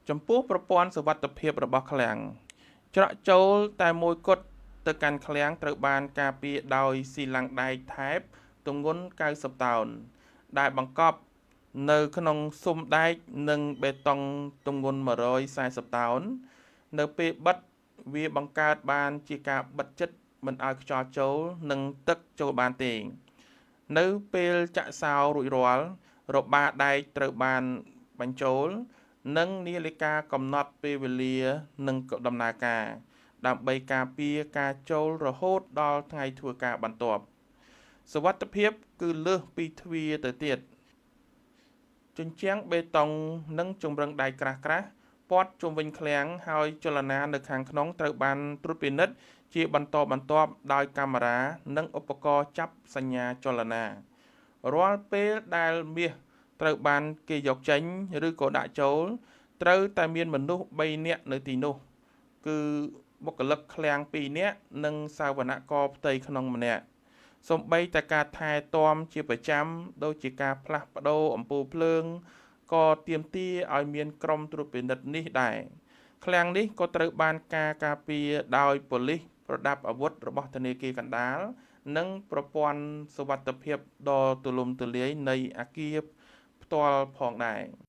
ចំពោះប្រព័ន្ធសុវត្ថិភាពរបស់ឃ្លាំងច្រកចូលតែមួយគត់ទៅកាន់ឃ្លាំងត្រូវបានការពារដោយស៊ីឡាំងដែកថែបទម្ងន់90តោនដែលបង្កប់នៅក្នុងស៊ុមដែកនិងបេតុងទម្ងន់140តោននៅពេលបិទវាបង្កើតបានជាការបិទជិតមិនឲ្យខ្យល់ចូលនិងទឹកចូលបានទេនៅពេលចាក់សោរួចរាល់របារដែកត្រូវបានបញ្ចូលនិងនាឡិកាកំណត់ពេលវេលានិងដំណើរការដើម្បីការពារការចូលរហូតដល់ថ្ងៃធ្វើការបន្ទាប់សុវត្ថិភាពគឺលើសពីទ្វារទៅទៀតជញ្ជាំងបេតុងនិងជម្រឹងដែកក្រាស់ៗព័ទ្ធជុំវិញឃ្លាំងហើយចលនានៅខាងក្នុងត្រូវបានត្រួតពិនិត្យជាបន្តបន្ទាប់ដោយកាមេរ៉ានិងឧបករណ៍ចាប់សញ្ញាចលនារាល់ពេលដែលមាសត្រូវបានគេយកចេញឬក៏ដាក់ចូលត្រូវតែមានមនុស្ស3នាក់នៅទីនោះគឺបុគ្គលិកឃ្លាំង2នាក់និងសាវនករផ្ទៃក្នុងម្នាក់សូម្បីតែការថែទាំជាប្រចាំដូចជាការផ្លាស់ប្ដូរអំពូលភ្លើងក៏ទាមទារឲ្យមានក្រុមត្រួតពិនិត្យនេះដែរឃ្លាំងនេះក៏ត្រូវបានការពារដោយប៉ូលីសប្រដាប់អាវុធរបស់ធនាគារកណ្ដាលនិងប្រព័ន្ធសុវត្ថិភាពដ៏ទូលំទូលាយនៃអគារផ្ទាល់ផងដែរ